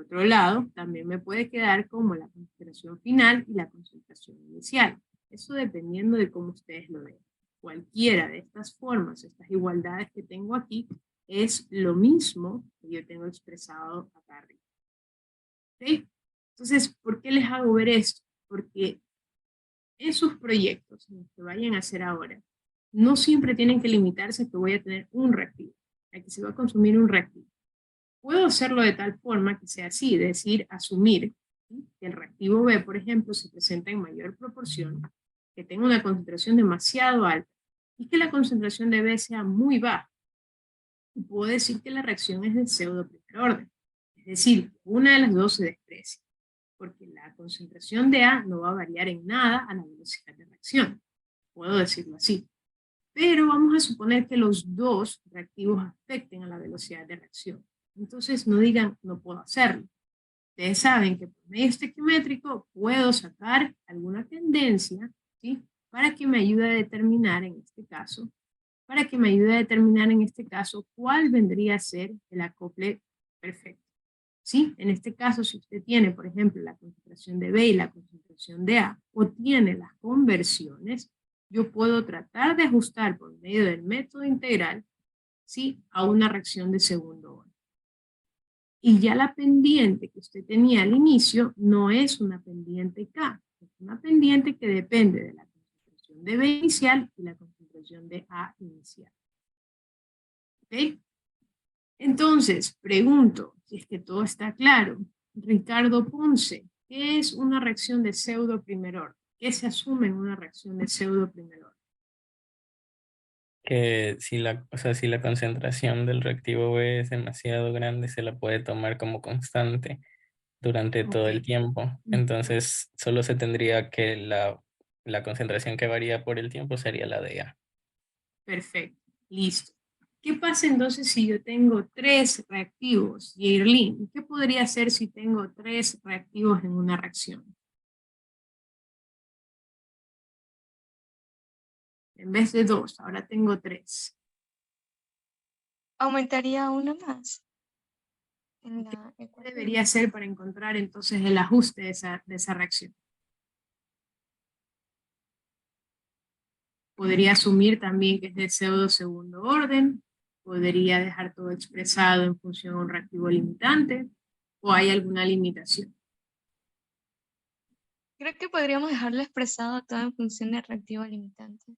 otro lado, también me puede quedar como la concentración final y la concentración inicial. Eso dependiendo de cómo ustedes lo vean. Cualquiera de estas formas, estas igualdades que tengo aquí, es lo mismo que yo tengo expresado acá arriba. ¿Okay? Entonces, ¿por qué les hago ver esto? Porque en sus proyectos, en los que vayan a hacer ahora, no siempre tienen que limitarse a que voy a tener un reactivo, a que se va a consumir un reactivo. Puedo hacerlo de tal forma que sea así, es decir, asumir, ¿sí?, que el reactivo B, por ejemplo, se presenta en mayor proporción, que tenga una concentración demasiado alta y que la concentración de B sea muy baja. Y puedo decir que la reacción es de pseudo primer orden, es decir, una de las dos se desprecia, porque la concentración de A no va a variar en nada a la velocidad de reacción. Puedo decirlo así. Pero vamos a suponer que los dos reactivos afecten a la velocidad de reacción. Entonces no digan, no puedo hacerlo. Ustedes saben que por medio estequiométrico puedo sacar alguna tendencia, ¿sí?, para que me ayude a determinar en este caso, cuál vendría a ser el acople perfecto. ¿Sí? En este caso, si usted tiene, por ejemplo, la concentración de B y la concentración de A, o tiene las conversiones, yo puedo tratar de ajustar por medio del método integral, ¿sí?, a una reacción de segundo orden. Y ya la pendiente que usted tenía al inicio no es una pendiente K, es una pendiente que depende de la concentración de B inicial y la concentración de A inicial. ¿Ok? Entonces, pregunto, si es que todo está claro, Ricardo Ponce, ¿qué es una reacción de pseudo primer orden? ¿Qué se asume en una reacción de pseudo primer orden? Que si la concentración del reactivo B es demasiado grande, se la puede tomar como constante durante todo el Ok. tiempo. Entonces, solo se tendría que la concentración que varía por el tiempo sería la de A. Perfecto, listo. ¿Qué pasa entonces si yo tengo tres reactivos, Yairlin? ¿Qué podría hacer si tengo tres reactivos en una reacción? En vez de dos, ahora tengo tres. Aumentaría uno más en ¿Qué la ecuación. debería hacer para encontrar entonces el ajuste de esa reacción? Podría asumir también que es de pseudo segundo orden, podría dejar todo expresado en función a un reactivo limitante, o hay alguna limitación. Creo que podríamos dejarlo expresado todo en función de reactivo limitante.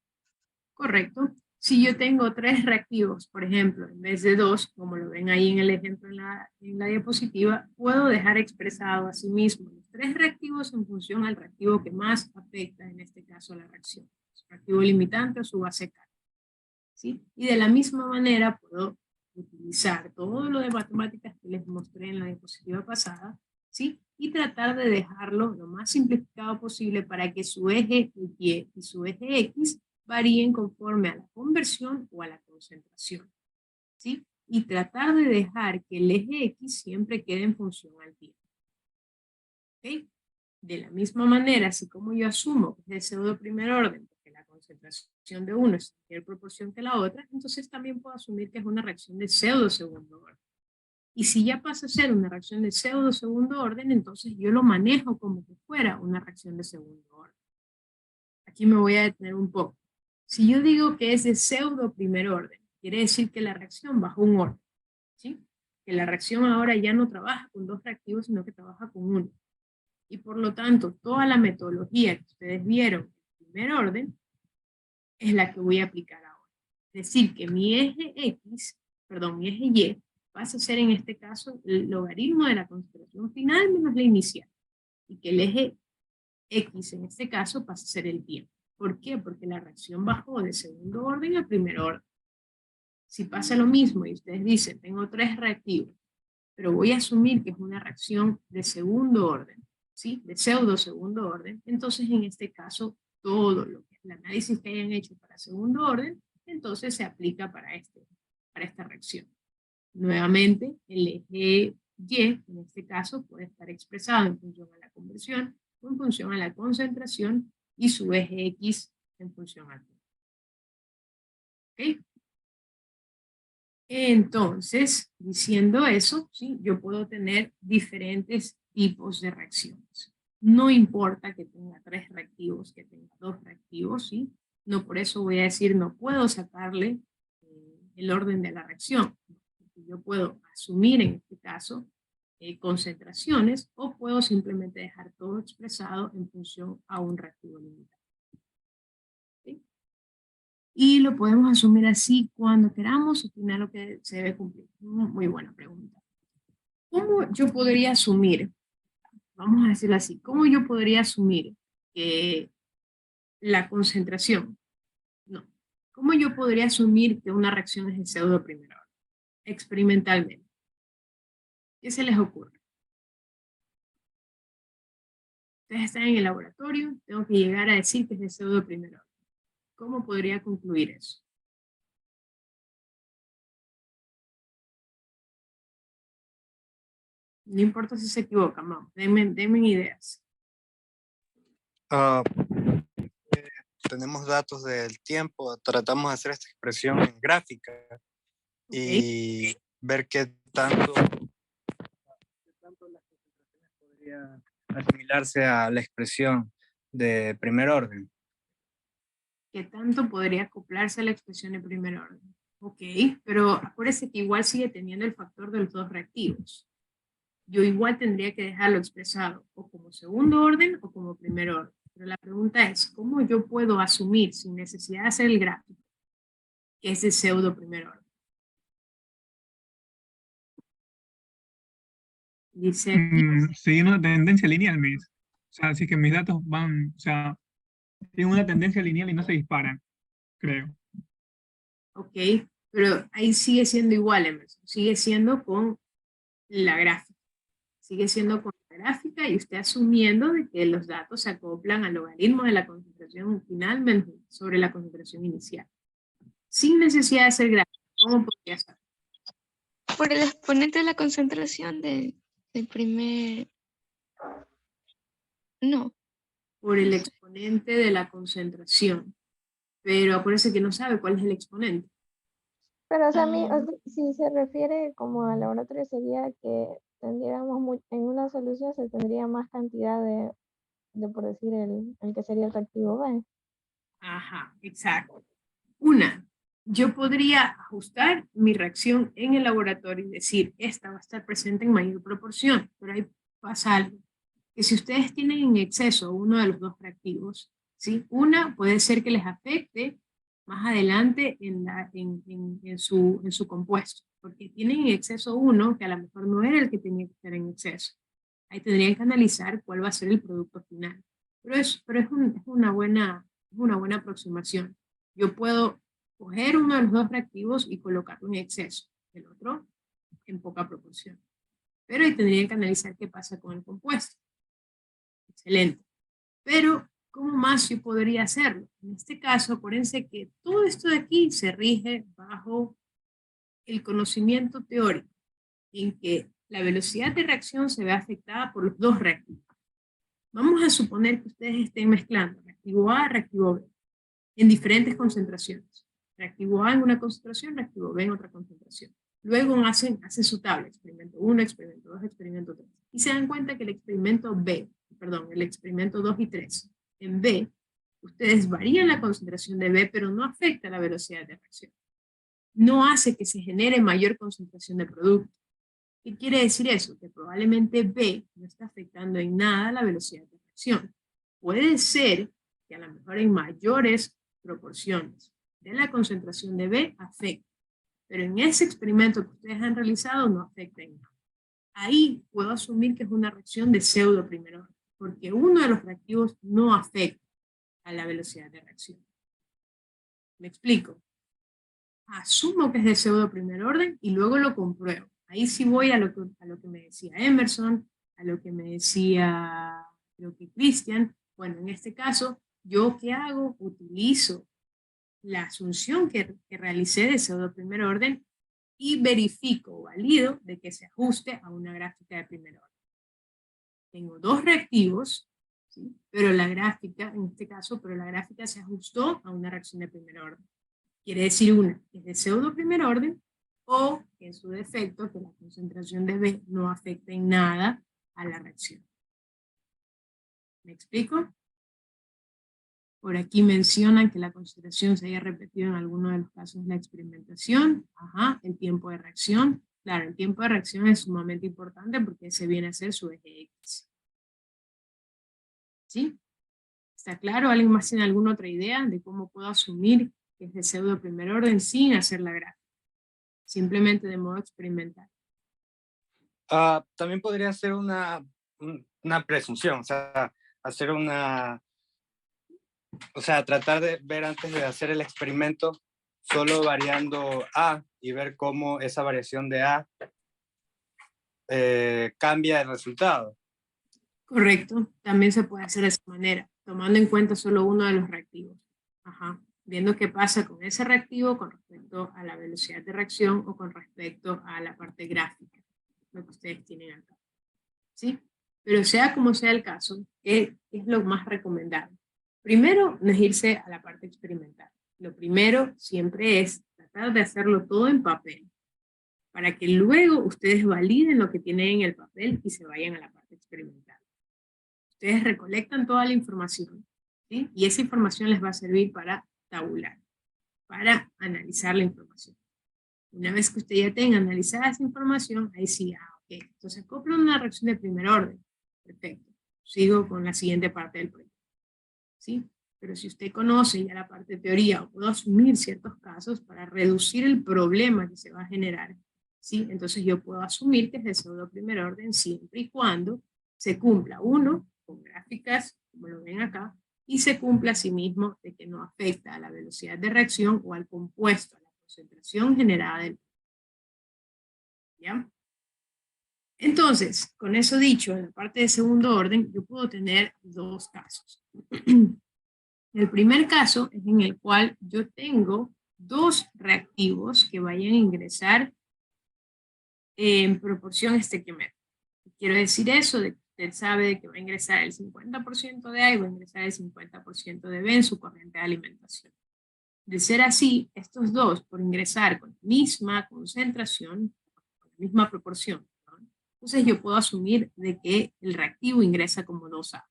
Correcto. Si yo tengo tres reactivos, por ejemplo, en vez de dos, como lo ven ahí en el ejemplo en la diapositiva, puedo dejar expresado a sí mismo los tres reactivos en función al reactivo que más afecta, en este caso, la reacción. Su reactivo limitante o su base K. ¿Sí? Y de la misma manera puedo utilizar todo lo de matemáticas que les mostré en la diapositiva pasada, ¿sí?, y tratar de dejarlo lo más simplificado posible para que su eje Y y su eje X varíen conforme a la conversión o a la concentración, ¿sí? Y tratar de dejar que el eje X siempre quede en función al tiempo. ¿Ok? De la misma manera, así como yo asumo que es de pseudo primer orden, porque la concentración de uno es en mayor proporción que la otra, entonces también puedo asumir que es una reacción de pseudo segundo orden. Y si ya pasa a ser una reacción de pseudo segundo orden, entonces yo lo manejo como que fuera una reacción de segundo orden. Aquí me voy a detener un poco. Si yo digo que es de pseudo primer orden, quiere decir que la reacción bajó un orden, ¿sí? Que la reacción ahora ya no trabaja con dos reactivos, sino que trabaja con uno. Y por lo tanto, toda la metodología que ustedes vieron en primer orden es la que voy a aplicar ahora. Es decir, que mi eje Y, pasa a ser en este caso el logaritmo de la concentración final menos la inicial. Y que el eje X en este caso pasa a ser el tiempo. ¿Por qué? Porque la reacción bajó de segundo orden a primer orden. Si pasa lo mismo y ustedes dicen, tengo tres reactivos, pero voy a asumir que es una reacción de segundo orden, ¿sí?, de pseudo segundo orden, entonces en este caso todo lo que el análisis que hayan hecho para segundo orden, entonces se aplica para esta reacción. Nuevamente, el eje Y, en este caso, puede estar expresado en función a la conversión, en función a la concentración, y su eje X en función al tiempo. ¿Ok? Entonces, diciendo eso, ¿sí? Yo puedo tener diferentes tipos de reacciones. No importa que tenga 3 reactivos, que tenga 2 reactivos, ¿sí? No por eso voy a decir no puedo sacarle el orden de la reacción. Yo puedo asumir en este caso concentraciones o puedo simplemente dejar todo expresado en función a un reactivo limitado. ¿Sí? Y lo podemos asumir así cuando queramos o final lo que se debe cumplir. Muy buena pregunta. ¿Cómo yo podría asumir, vamos a decirlo así, cómo yo podría asumir que la concentración, no, cómo yo podría asumir que una reacción es de pseudo primera orden, experimentalmente? ¿Qué se les ocurre? Ustedes están en el laboratorio, tengo que llegar a decir que es de pseudo primera orden. ¿Cómo podría concluir eso? No importa si se equivocan, vamos, denme ideas. Ah, tenemos datos del tiempo, tratamos de hacer esta expresión en gráfica y ver qué tanto las concentraciones podrían asimilarse a la expresión de primer orden. ¿Qué tanto podría acoplarse a la expresión de primer orden? Ok, pero acuérdense que igual sigue teniendo el factor de los 2 reactivos. Yo igual tendría que dejarlo expresado o como segundo orden o como primer orden. Pero la pregunta es, ¿cómo yo puedo asumir sin necesidad de hacer el gráfico que es de pseudo primer orden? Dice aquí, Seguir una tendencia lineal, O sea, así que mis datos van, o sea, tienen una tendencia lineal y no se disparan, creo. ok, pero ahí sigue siendo igual, Emerson. Sigue siendo con la gráfica. Sigue siendo con la gráfica y usted asumiendo de que los datos se acoplan al logaritmo de la concentración final menos sobre la concentración inicial. Sin necesidad de hacer gráfica. ¿Cómo podría ser? Por el exponente de la concentración del primer... No. Por el exponente de la concentración. Pero acuérdense que no sabe cuál es el exponente. Pero, o sea, si se refiere como al laboratorio, sería que tendríamos en una solución se tendría más cantidad de por decir, el que sería el reactivo B. Ajá, exacto. Una, yo podría ajustar mi reacción en el laboratorio y decir, esta va a estar presente en mayor proporción, pero ahí pasa algo. Que si ustedes tienen en exceso uno de los 2 reactivos, ¿sí? Una puede ser que les afecte más adelante en su compuesto, porque tienen en exceso uno que a lo mejor no era el que tenía que estar en exceso. Ahí tendrían que analizar cuál va a ser el producto final. Pero es una buena aproximación. Yo puedo coger uno de los 2 reactivos y colocarlo en exceso, el otro en poca proporción. Pero ahí tendrían que analizar qué pasa con el compuesto. Excelente. Pero, ¿cómo más yo podría hacerlo? En este caso, acuérdense que todo esto de aquí se rige bajo el conocimiento teórico, en que la velocidad de reacción se ve afectada por los 2 reactivos. Vamos a suponer que ustedes estén mezclando reactivo A, reactivo B, en diferentes concentraciones. Reactivo A en una concentración, reactivo B en otra concentración. Luego hacen su tabla, experimento 1, experimento 2, experimento 3. Y se dan cuenta que el experimento 2 y 3, en B, ustedes varían la concentración de B, pero no afecta la velocidad de reacción. No hace que se genere mayor concentración de producto. ¿Qué quiere decir eso? Que probablemente B no está afectando en nada la velocidad de reacción. Puede ser que a lo mejor en mayores proporciones de la concentración de B afecte, pero en ese experimento que ustedes han realizado no afecta en nada. Ahí puedo asumir que es una reacción de pseudo primer orden, porque uno de los reactivos no afecta a la velocidad de reacción. ¿Me explico? Asumo que es de pseudo primer orden y luego lo compruebo. Ahí sí voy a lo que me decía Emerson, a lo que me decía, creo que Cristian. Bueno, en este caso, ¿yo qué hago? Utilizo la asunción que realicé de pseudo primer orden y verifico o valido de que se ajuste a una gráfica de primer orden. Tengo 2 reactivos, ¿sí? Pero la gráfica, en este caso, la gráfica se ajustó a una reacción de primer orden. Quiere decir una es de pseudo primer orden o en su defecto que la concentración de B no afecte en nada a la reacción. ¿Me explico? Por aquí mencionan que la concentración se haya repetido en alguno de los casos de la experimentación. Ajá, el tiempo de reacción. Claro, el tiempo de reacción es sumamente importante porque ese viene a ser su eje X. ¿Sí? ¿Está claro? ¿Alguien más tiene alguna otra idea de cómo puedo asumir que es de pseudo primer orden sin hacer la gráfica? Simplemente de modo experimental. También podría ser una presunción, o sea, hacer una, o sea, tratar de ver antes de hacer el experimento solo variando A y ver cómo esa variación de A cambia el resultado. Correcto, también se puede hacer de esa manera, tomando en cuenta solo uno de los reactivos. Ajá. Viendo qué pasa con ese reactivo con respecto a la velocidad de reacción o con respecto a la parte gráfica, lo que ustedes tienen acá. ¿Sí? Pero sea como sea el caso, ¿qué es lo más recomendable? Primero, no es irse a la parte experimental. Lo primero siempre es tratar de hacerlo todo en papel, para que luego ustedes validen lo que tienen en el papel y se vayan a la parte experimental. Ustedes recolectan toda la información, ¿sí? Y esa información les va a servir para tabular, para analizar la información. Una vez que usted ya tenga analizada esa información, ahí sí, ok, entonces acoplo una reacción de primer orden. Perfecto. Sigo con la siguiente parte del proyecto. ¿Sí? Pero si usted conoce ya la parte de teoría o puedo asumir ciertos casos para reducir el problema que se va a generar, ¿sí? Entonces yo puedo asumir que es de pseudo primer orden siempre y cuando se cumpla, uno, con gráficas, como lo ven acá, y se cumpla a sí mismo de que no afecta a la velocidad de reacción o al compuesto, a la concentración generada del. ¿Ya? Entonces, con eso dicho, en la parte de segundo orden, yo puedo tener dos casos. El primer caso es en el cual yo tengo dos reactivos que vayan a ingresar en proporción estequiométrica. Quiero decir eso, de que usted sabe de que va a ingresar el 50% de A y va a ingresar el 50% de B en su corriente de alimentación. De ser así, estos dos, por ingresar con la misma concentración, con la misma proporción, ¿no? Entonces yo puedo asumir de que el reactivo ingresa como 2A.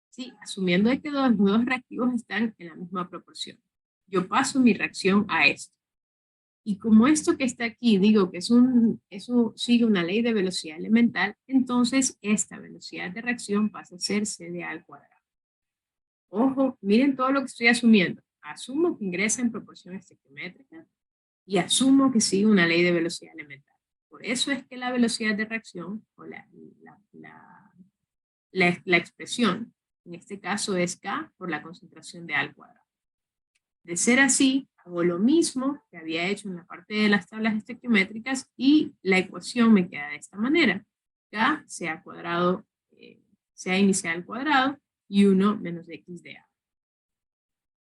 ¿Sí? Asumiendo de que los dos reactivos están en la misma proporción. Yo paso mi reacción a esto. Y como esto que está aquí, digo que eso sigue una ley de velocidad elemental, entonces esta velocidad de reacción pasa a ser c de A al cuadrado. Ojo, miren todo lo que estoy asumiendo. Asumo que ingresa en proporción estequiométrica y asumo que sigue una ley de velocidad elemental. Por eso es que la velocidad de reacción, o la expresión, en este caso es K por la concentración de A al cuadrado. De ser así, hago lo mismo que había hecho en la parte de las tablas estequiométricas y la ecuación me queda de esta manera. K sea cuadrado, sea inicial al cuadrado y 1 menos x de A.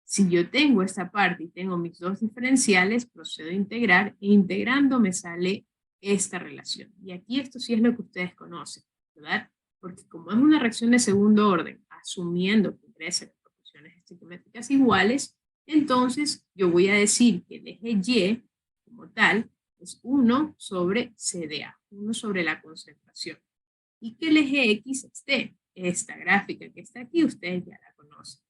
Si yo tengo esta parte y tengo mis dos diferenciales, procedo a integrar e integrando me sale esta relación. Y aquí esto sí es lo que ustedes conocen, ¿verdad? Porque como es una reacción de segundo orden, asumiendo que ingresa en proporciones estequiométricas iguales, entonces yo voy a decir que el eje Y, como tal, es 1 sobre C de A, 1 sobre la concentración. Y que el eje X es T. Esta gráfica que está aquí, ustedes ya la conocen.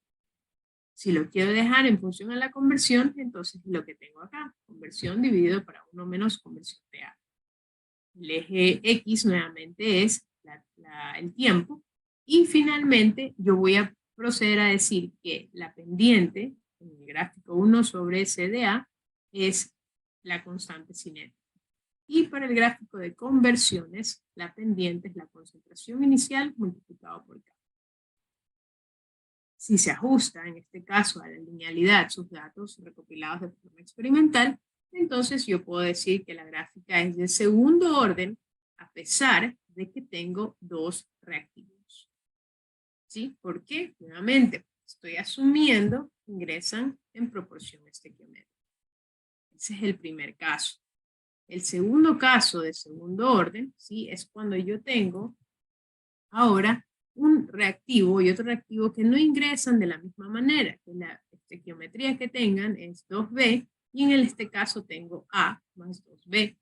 Si lo quiero dejar en función a la conversión, entonces lo que tengo acá, conversión dividido para 1 menos conversión de A. El eje X nuevamente es el tiempo. Y finalmente yo voy a proceder a decir que la pendiente, en el gráfico 1 sobre C de A, es la constante cinética. Y para el gráfico de conversiones, la pendiente es la concentración inicial multiplicado por K. Si se ajusta, en este caso, a la linealidad sus datos recopilados de forma experimental, entonces yo puedo decir que la gráfica es de segundo orden, a pesar de que tengo dos reactivos. ¿Sí? ¿Por qué? Nuevamente, estoy asumiendo que ingresan en proporción estequiométrica. Ese es el primer caso. El segundo caso de segundo orden, ¿sí? Es cuando yo tengo ahora un reactivo y otro reactivo que no ingresan de la misma manera, que la estequiometría que tengan es 2B Y en este caso tengo A más 2B.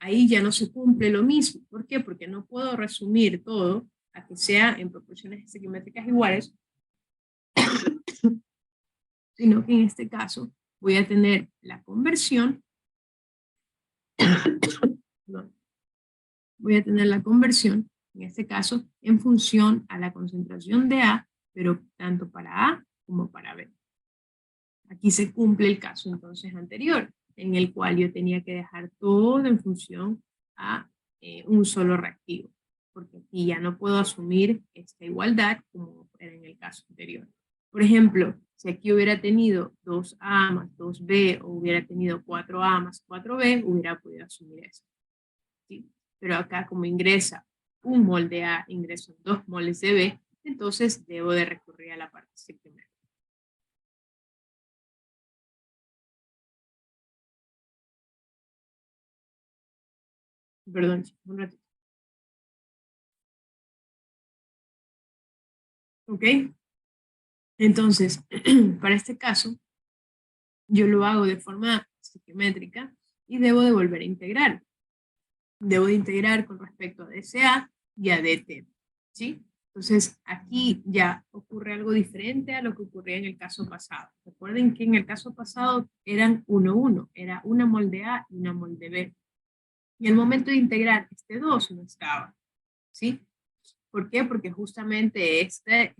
Ahí ya no se cumple lo mismo. ¿Por qué? Porque no puedo resumir todo a que sea en proporciones estequiométricas iguales, sino que en este caso voy a tener la conversión, perdón, voy a tener la conversión, en este caso, en función a la concentración de A, pero tanto para A como para B. Aquí se cumple el caso entonces anterior, en el cual yo tenía que dejar todo en función a un solo reactivo, porque aquí ya no puedo asumir esta igualdad como era en el caso anterior. Por ejemplo, si aquí hubiera tenido 2A más 2B o hubiera tenido 4A más 4B, hubiera podido asumir eso. ¿Sí? Pero acá como ingresa un mol de A, ingreso 2 moles de B, entonces debo de recurrir a la parte estequiométrica. Perdón, un ratito. ¿Ok? Entonces, para este caso, yo lo hago de forma estequiométrica y debo de volver a integrar. Debo de integrar con respecto a DCA y a DT. ¿Sí? Entonces, aquí ya ocurre algo diferente a lo que ocurría en el caso pasado. Recuerden que en el caso pasado eran 1-1, era una mol de A y una mol de B. Y al momento de integrar este 2 no estaba. ¿Sí? ¿Por qué? Porque justamente este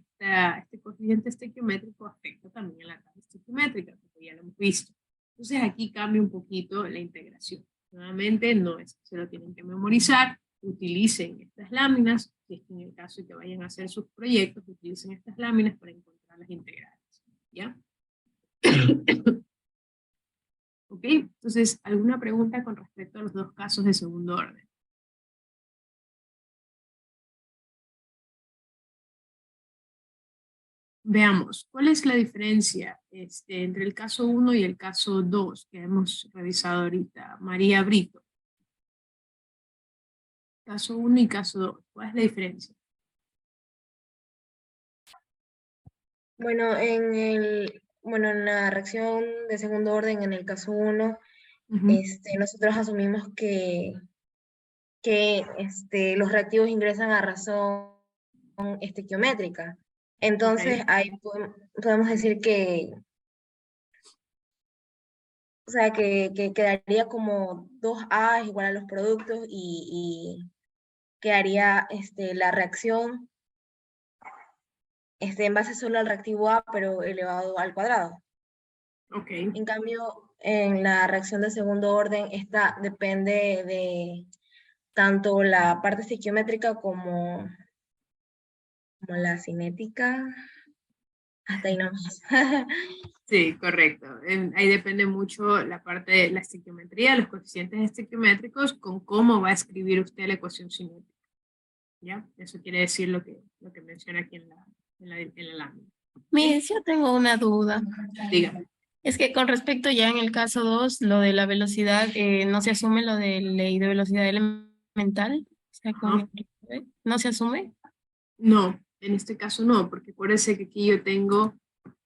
coeficiente estequiométrico afecta también a la tabla estequiométrica, como ya lo hemos visto. Entonces aquí cambia un poquito la integración. Nuevamente, no es que se lo tienen que memorizar, utilicen estas láminas, si es que en el caso de que vayan a hacer sus proyectos, utilicen estas láminas para encontrar las integrales. ¿Ya? ¿Ok? Entonces, ¿alguna pregunta con respecto a los dos casos de segundo orden? Veamos, ¿cuál es la diferencia entre el caso 1 y el caso 2 que hemos revisado ahorita? María Brito. Caso 1 y caso 2, ¿cuál es la diferencia? Bueno, en la reacción de segundo orden, en el caso 1, nosotros asumimos que los reactivos ingresan a razón estequiométrica. Entonces, ahí podemos decir que, o sea, que quedaría como 2A igual a los productos y quedaría la reacción en base solo al reactivo A, pero elevado al cuadrado. Ok. En cambio, en la reacción de segundo orden, esta depende de tanto la parte estequiométrica como la cinética. Hasta ahí nomás. Sí, correcto. Ahí depende mucho la parte de la estequiometría, los coeficientes estequiométricos, con cómo va a escribir usted la ecuación cinética. ¿Ya? Eso quiere decir lo que menciona aquí en la lámina. Miss, yo tengo una duda. Dígame. Es que con respecto ya en el caso 2, lo de la velocidad, no se asume lo de ley de velocidad elemental. O sea, ¿no se asume? No, en este caso no, porque acuérdense que aquí yo tengo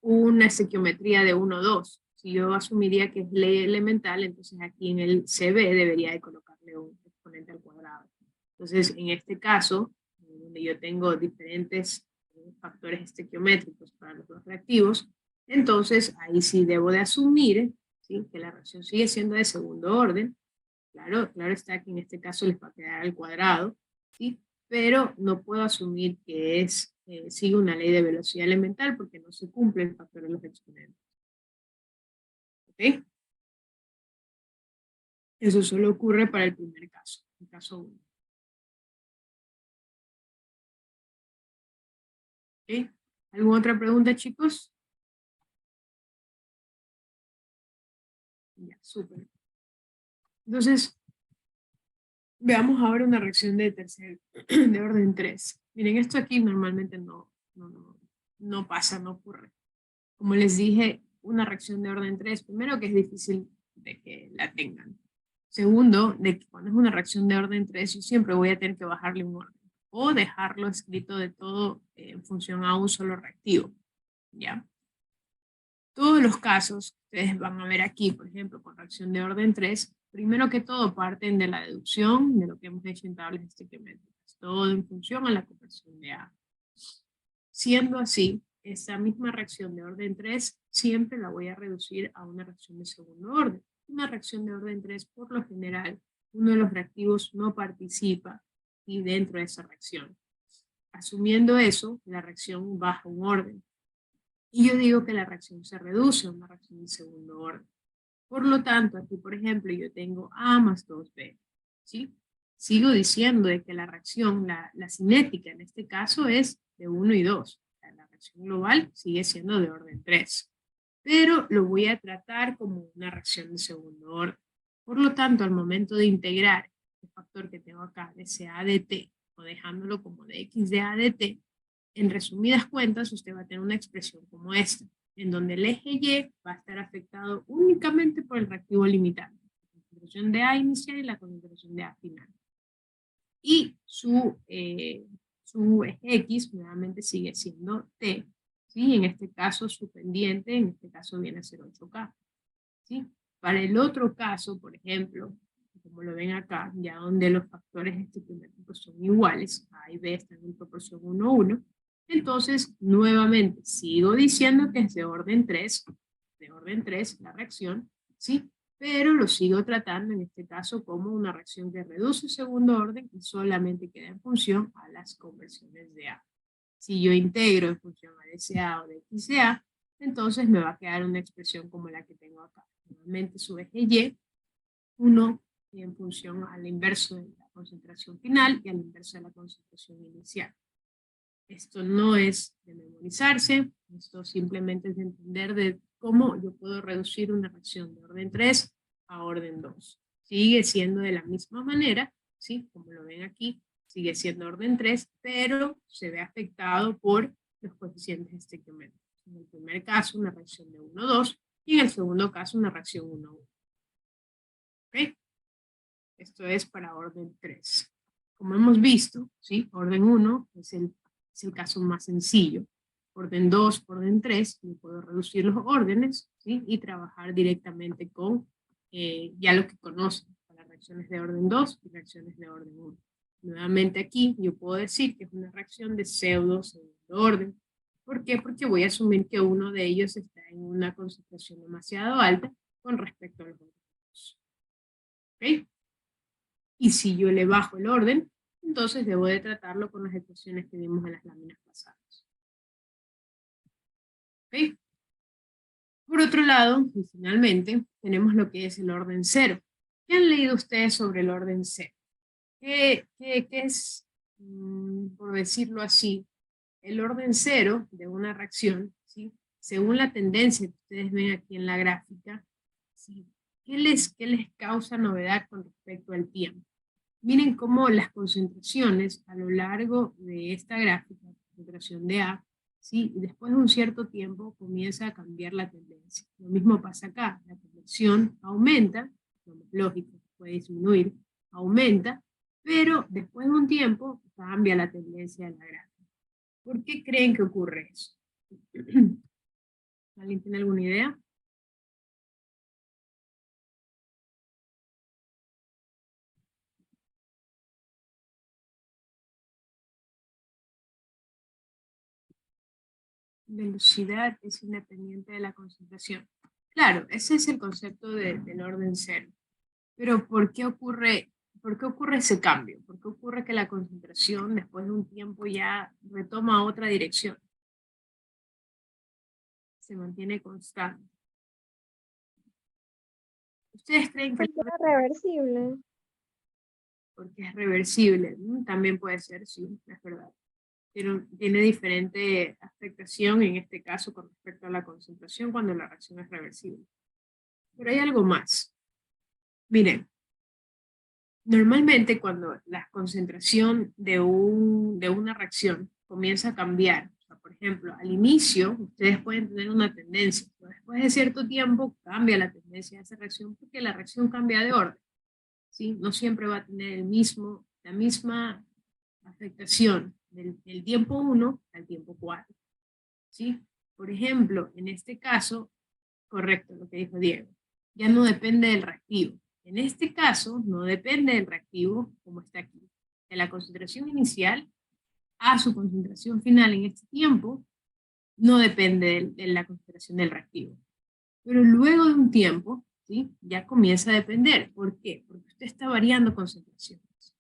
una estequiometría de 1,2. Si yo asumiría que es ley elemental, entonces aquí en el CB debería de colocarle un exponente al cuadrado. Entonces, en este caso, donde yo tengo diferentes factores estequiométricos para los dos reactivos, entonces ahí sí debo de asumir, ¿sí?, que la reacción sigue siendo de segundo orden. Claro está que en este caso les va a quedar al cuadrado, ¿sí?, pero no puedo asumir que sigue una ley de velocidad elemental porque no se cumple el factor de los exponentes. ¿Ok? Eso solo ocurre para el primer caso, el caso 1. ¿Ok? ¿Alguna otra pregunta, chicos? Ya, súper. Entonces, veamos ahora una reacción de orden 3. Miren, esto aquí normalmente no pasa, no ocurre. Como les dije, una reacción de orden 3, primero que es difícil de que la tengan. Segundo, de que cuando es una reacción de orden 3, yo siempre voy a tener que bajarle un orden o dejarlo escrito de todo en función a un solo reactivo. ¿Ya? Todos los casos, ustedes van a ver aquí, por ejemplo, con reacción de orden 3, primero que todo parten de la deducción de lo que hemos hecho en tablas estequiométricas, todo en función a la conversión de A. Siendo así, esa misma reacción de orden 3 siempre la voy a reducir a una reacción de segundo orden. Una reacción de orden 3, por lo general, uno de los reactivos no participa y dentro de esa reacción. Asumiendo eso, la reacción baja un orden. Y yo digo que la reacción se reduce a una reacción de segundo orden. Por lo tanto, aquí, por ejemplo, yo tengo A más 2B. ¿Sí? Sigo diciendo de que la reacción, la cinética en este caso es de 1 y 2. La reacción global sigue siendo de orden 3. Pero lo voy a tratar como una reacción de segundo orden. Por lo tanto, al momento de integrar el factor que tengo acá, de CA de T, o dejándolo como de X de A de T, en resumidas cuentas, usted va a tener una expresión como esta, en donde el eje Y va a estar afectado únicamente por el reactivo limitante, la concentración de A inicial y la concentración de A final. Y su eje X nuevamente sigue siendo T, ¿sí? En este caso su pendiente, en este caso viene a ser 8K. ¿Sí? Para el otro caso, por ejemplo, como lo ven acá, ya donde los factores estequiométricos son iguales, A y B están en proporción 1:1, entonces nuevamente sigo diciendo que es de orden 3 la reacción, ¿sí? Pero lo sigo tratando en este caso como una reacción que reduce segundo orden y solamente queda en función a las conversiones de A. Si yo integro en función a de CA o de XA, entonces me va a quedar una expresión como la que tengo acá. Nuevamente su eje Y, 1 en función al inverso de la concentración final y al inverso de la concentración inicial. Esto no es de memorizarse, esto simplemente es de entender de cómo yo puedo reducir una reacción de orden 3 a orden 2. Sigue siendo de la misma manera, ¿sí? Como lo ven aquí, sigue siendo orden 3, pero se ve afectado por los coeficientes estequiométricos. En el primer caso, una reacción de 1:2, y en el segundo caso, una reacción 1:1. ¿Ok? Esto es para orden 3. Como hemos visto, ¿sí? Orden 1 es el caso más sencillo. Orden 2, orden 3, yo puedo reducir los órdenes, ¿sí? Y trabajar directamente con ya lo que conocen, para reacciones de orden 2 y reacciones de orden 1. Nuevamente aquí yo puedo decir que es una reacción de segundo orden. ¿Por qué? Porque voy a asumir que uno de ellos está en una concentración demasiado alta con respecto a los otros. ¿Ok? Y si yo le bajo el orden, entonces debo de tratarlo con las ecuaciones que vimos en las láminas pasadas. ¿Ok? Por otro lado, y finalmente, tenemos lo que es el orden 0. ¿Qué han leído ustedes sobre el orden 0? ¿Qué es, por decirlo así, el orden 0 de una reacción, ¿sí? Según la tendencia que ustedes ven aquí en la gráfica, ¿sí? ¿Qué les causa novedad con respecto al tiempo? Miren cómo las concentraciones a lo largo de esta gráfica, concentración de A, ¿sí? Y después de un cierto tiempo comienza a cambiar la tendencia. Lo mismo pasa acá, la conversión aumenta, lo más lógico, puede disminuir, aumenta, pero después de un tiempo cambia la tendencia de la gráfica. ¿Por qué creen que ocurre eso? ¿Alguien tiene alguna idea? Velocidad es independiente de la concentración. Claro, ese es el concepto del orden 0. Pero ¿por qué ocurre ese cambio? ¿Por qué ocurre que la concentración después de un tiempo ya retoma otra dirección? Se mantiene constante. ¿Ustedes creen que Porque es reversible. porque es reversible? También puede ser, sí, es verdad. Pero tiene diferente afectación en este caso con respecto a la concentración cuando la reacción es reversible. Pero hay algo más. Miren, normalmente cuando la concentración de una reacción comienza a cambiar, o sea, por ejemplo, al inicio ustedes pueden tener una tendencia, pero después de cierto tiempo cambia la tendencia de esa reacción porque la reacción cambia de orden, ¿sí? No siempre va a tener la misma afectación del tiempo 1 al tiempo 4, ¿sí? Por ejemplo, en este caso, correcto lo que dijo Diego. Ya no depende del reactivo. En este caso, no depende del reactivo como está aquí. De la concentración inicial a su concentración final en este tiempo, no depende de la concentración del reactivo. Pero luego de un tiempo, ¿sí? Ya comienza a depender. ¿Por qué? Porque usted está variando concentraciones.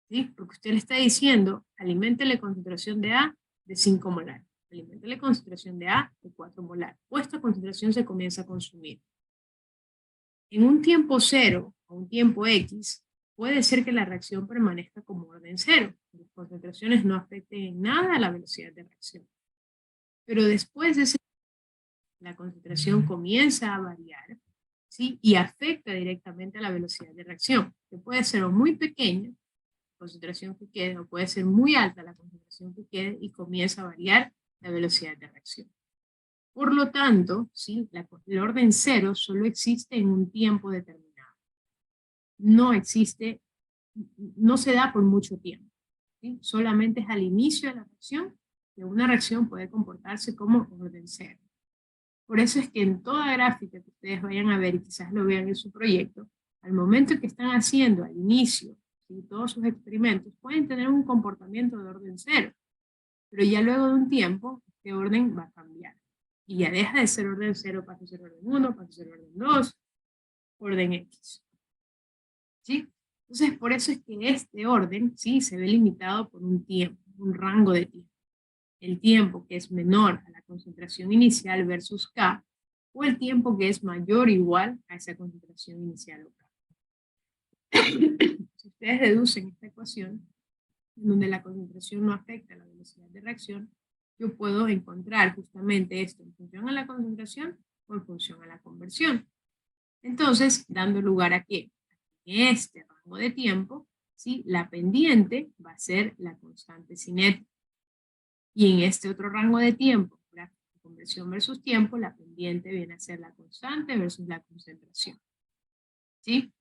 ¿Sí? Porque usted le está diciendo, aliméntele concentración de A de 5 molar, aliméntele concentración de A de 4 molar, o esta concentración se comienza a consumir. En un tiempo 0 o un tiempo X, puede ser que la reacción permanezca como orden 0. Las concentraciones no afecten en nada a la velocidad de reacción. Pero después de ese la concentración comienza a variar, ¿sí? Y afecta directamente a la velocidad de reacción, que puede ser o muy pequeña, concentración que quede, o puede ser muy alta la concentración que quede y comienza a variar la velocidad de reacción. Por lo tanto, ¿sí? El orden 0 solo existe en un tiempo determinado. No existe, no se da por mucho tiempo. ¿Sí? Solamente es al inicio de la reacción que una reacción puede comportarse como orden 0. Por eso es que en toda gráfica que ustedes vayan a ver y quizás lo vean en su proyecto, al momento que están haciendo al inicio, ¿sí? Todos sus experimentos pueden tener un comportamiento de orden 0, pero ya luego de un tiempo, este orden va a cambiar. Y ya deja de ser orden 0, pasa a ser orden 1, pasa a ser orden 2, orden X. ¿Sí? Entonces, por eso es que este orden, ¿sí? Se ve limitado por un tiempo, un rango de tiempo. El tiempo que es menor a la concentración inicial versus K, o el tiempo que es mayor o igual a esa concentración inicial o K. Si ustedes reducen esta ecuación, en donde la concentración no afecta la velocidad de reacción, yo puedo encontrar justamente esto en función a la concentración o en función a la conversión. Entonces, dando lugar a que en este rango de tiempo, ¿sí? La pendiente va a ser la constante cinética. Y en este otro rango de tiempo, conversión versus tiempo, la pendiente viene a ser la constante versus la concentración. ¿Sí?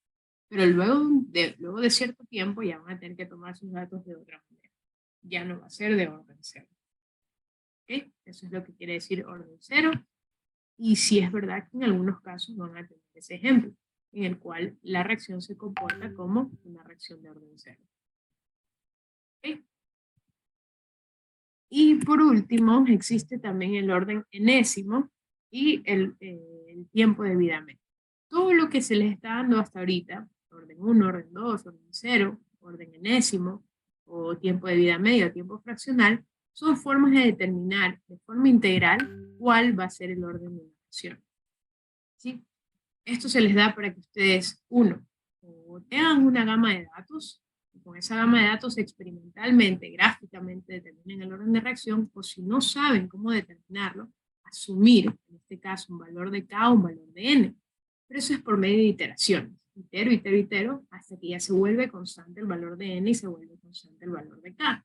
Pero luego de cierto tiempo ya van a tener que tomar sus datos de otra manera. Ya no va a ser de orden 0. ¿Okay? Eso es lo que quiere decir orden 0. Y sí es verdad que en algunos casos van a tener ese ejemplo, en el cual la reacción se comporta como una reacción de orden 0. ¿Okay? Y por último, existe también el orden enésimo y el tiempo de vida media. Todo lo que se les está dando hasta ahorita, orden 1, orden 2, orden 0, orden enésimo, o tiempo de vida media, tiempo fraccional, son formas de determinar de forma integral cuál va a ser el orden de una reacción. ¿Sí? Esto se les da para que ustedes, uno, o tengan una gama de datos, y con esa gama de datos experimentalmente, gráficamente determinen el orden de reacción, o si no saben cómo determinarlo, asumir, en este caso, un valor de K o un valor de N. Pero eso es por medio de iteraciones. Itero, itero, itero, hasta que ya se vuelve constante el valor de N y se vuelve constante el valor de K.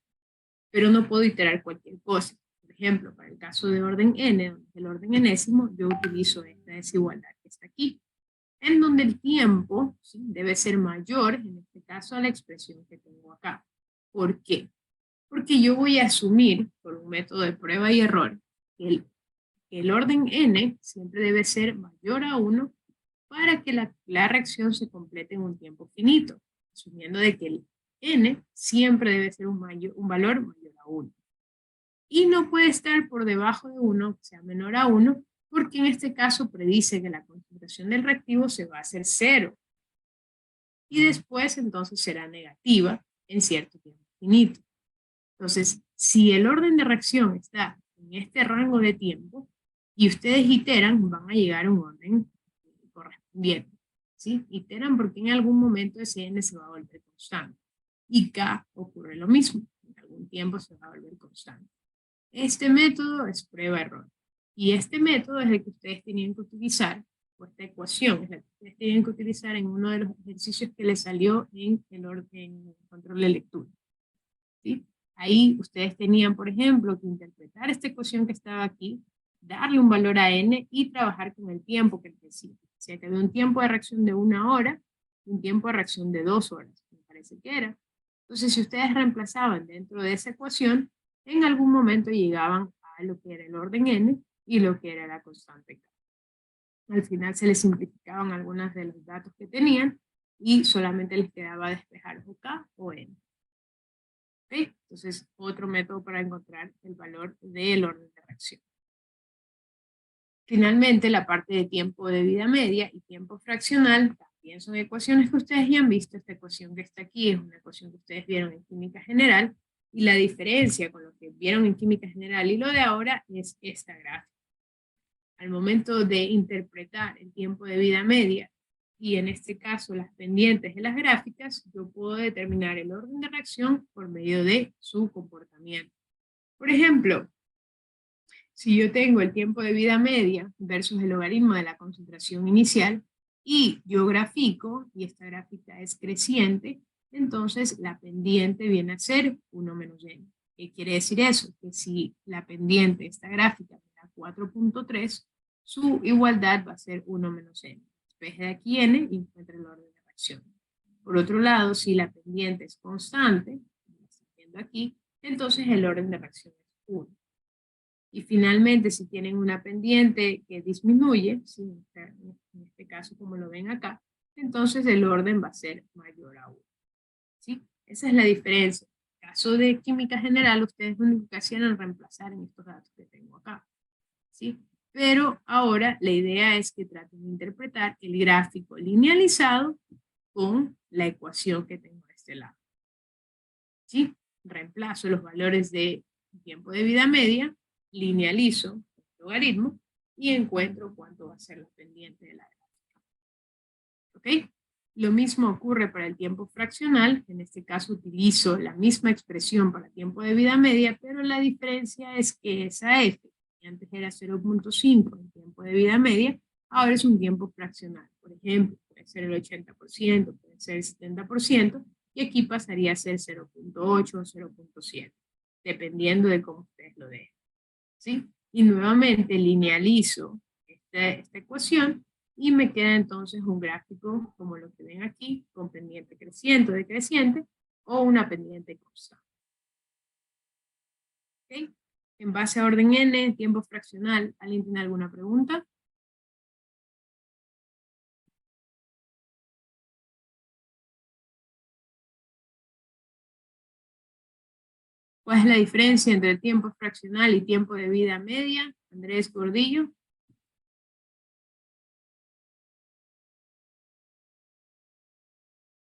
Pero no puedo iterar cualquier cosa. Por ejemplo, para el caso de orden N, donde es el orden enésimo, yo utilizo esta desigualdad que está aquí, en donde el tiempo, ¿sí? Debe ser mayor, en este caso, a la expresión que tengo acá. ¿Por qué? Porque yo voy a asumir, por un método de prueba y error, que el orden N siempre debe ser mayor a 1 para que la reacción se complete en un tiempo finito, asumiendo de que el N siempre debe ser un valor mayor a 1. Y no puede estar por debajo de 1, sea menor a 1, porque en este caso predice que la concentración del reactivo se va a hacer 0. Y después entonces será negativa en cierto tiempo finito. Entonces, si el orden de reacción está en este rango de tiempo, y ustedes iteran, van a llegar a un orden correspondiente. ¿Sí? Iteran porque en algún momento ese N se va a volver constante. Y K ocurre lo mismo. En algún tiempo se va a volver constante. Este método es prueba-error. Y este método es el que ustedes tenían que utilizar, o esta ecuación es la que ustedes tenían que utilizar en uno de los ejercicios que les salió en el control de lectura. ¿Sí? Ahí ustedes tenían, por ejemplo, que interpretar esta ecuación que estaba aquí, darle un valor a N y trabajar con el tiempo que decía. O sea, que había un tiempo de reacción de 1 hora, un tiempo de reacción de 2 horas, me parece que era. Entonces, si ustedes reemplazaban dentro de esa ecuación, en algún momento llegaban a lo que era el orden N y lo que era la constante K. Al final se les simplificaban algunos de los datos que tenían y solamente les quedaba despejar o K o N. ¿Okay? Entonces, otro método para encontrar el valor del orden de reacción. Finalmente, la parte de tiempo de vida media y tiempo fraccional también son ecuaciones que ustedes ya han visto. Esta ecuación que está aquí es una ecuación que ustedes vieron en química general, y la diferencia con lo que vieron en química general y lo de ahora es esta gráfica. Al momento de interpretar el tiempo de vida media, y en este caso las pendientes de las gráficas, yo puedo determinar el orden de reacción por medio de su comportamiento. Por ejemplo, si yo tengo el tiempo de vida media versus el logaritmo de la concentración inicial, y yo grafico, y esta gráfica es creciente, entonces la pendiente viene a ser 1 menos n. ¿Qué quiere decir eso? Que si la pendiente de esta gráfica me da 4.3, su igualdad va a ser 1 menos n. Despeje de aquí n y encuentre el orden de reacción. Por otro lado, si la pendiente es constante, como estoy viendo aquí, entonces el orden de reacción es 1. Y finalmente, si tienen una pendiente que disminuye, ¿sí? En este caso como lo ven acá, entonces el orden va a ser mayor a 1. ¿Sí? Esa es la diferencia. En el caso de química general, ustedes lo único que hacían era reemplazar en estos datos que tengo acá. ¿Sí? Pero ahora la idea es que traten de interpretar el gráfico linealizado con la ecuación que tengo de este lado. ¿Sí? Reemplazo los valores de tiempo de vida media, linealizo el logaritmo y encuentro cuánto va a ser la pendiente de la gráfica. ¿Ok? Lo mismo ocurre para el tiempo fraccional. En este caso utilizo la misma expresión para tiempo de vida media, pero la diferencia es que esa F, que antes era 0.5 en tiempo de vida media, ahora es un tiempo fraccional. Por ejemplo, puede ser el 80%, puede ser el 70%, y aquí pasaría a ser 0.8 o 0.7, dependiendo de cómo ustedes lo dejen. ¿Sí? Y nuevamente linealizo esta ecuación y me queda entonces un gráfico como lo que ven aquí, con pendiente creciente o decreciente, o una pendiente constante. ¿Okay? En base a orden n, tiempo fraccional, ¿alguien tiene alguna pregunta? ¿Cuál es la diferencia entre el tiempo fraccional y tiempo de vida media? Andrés Gordillo.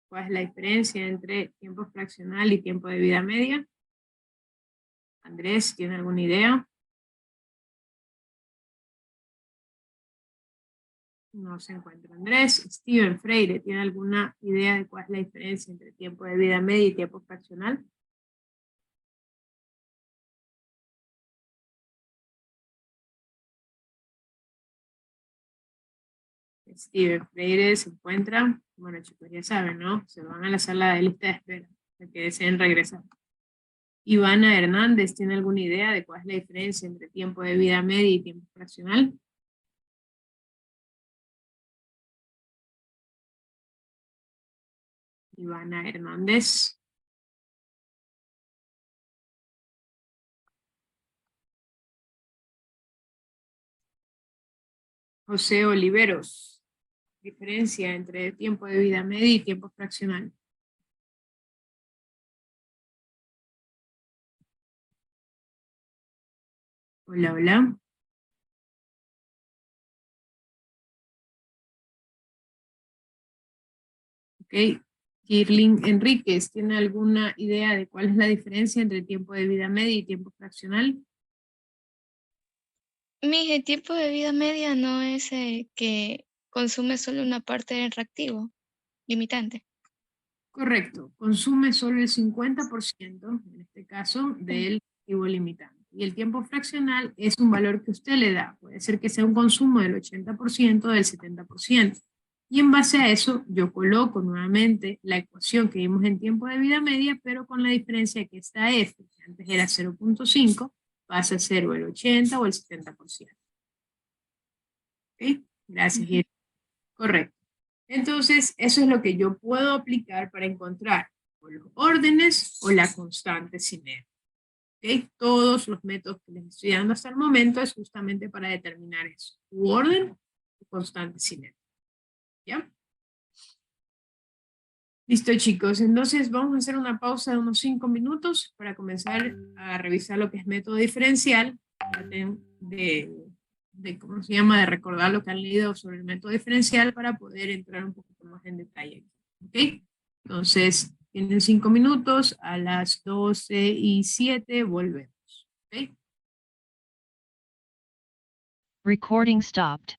¿Cuál es la diferencia entre tiempo fraccional y tiempo de vida media? Andrés, ¿tiene alguna idea? No se encuentra Andrés. Steven Freire, ¿tiene alguna idea de cuál es la diferencia entre tiempo de vida media y tiempo fraccional? Steven Freire se encuentra, bueno chicos ya saben, ¿no? Se van a la sala de lista de espera, para que deseen regresar. Ivana Hernández, ¿tiene alguna idea de cuál es la diferencia entre tiempo de vida media y tiempo fraccional? Ivana Hernández. José Oliveros, diferencia entre tiempo de vida media y tiempo fraccional. Hola, hola. Ok. Kirlin Enríquez, ¿tiene alguna idea de cuál es la diferencia entre tiempo de vida media y tiempo fraccional? El tiempo de vida media no es que consume solo una parte del reactivo limitante. Correcto, consume solo el 50%, en este caso, del reactivo limitante. Y el tiempo fraccional es un valor que usted le da. Puede ser que sea un consumo del 80% o del 70%. Y en base a eso, yo coloco nuevamente la ecuación que vimos en tiempo de vida media, pero con la diferencia que esta F, que antes era 0.5, pasa a ser o el 80 o el 70%. ¿Ok? Gracias, Irene. Correcto. Entonces, eso es lo que yo puedo aplicar para encontrar o los órdenes o la constante cinética. ¿Okay? Todos los métodos que les estoy dando hasta el momento es justamente para determinar eso. Tu orden, constante cinética. ¿Ya? Listo, chicos. Entonces vamos a hacer una pausa de unos 5 minutos para comenzar a revisar lo que es método diferencial. Traten de ¿cómo se llama? De recordar lo que han leído sobre el método diferencial para poder entrar un poquito más en detalle. ¿Ok? Entonces, tienen 5 minutos. A las 12:07 volvemos. ¿Ok? Recording stopped.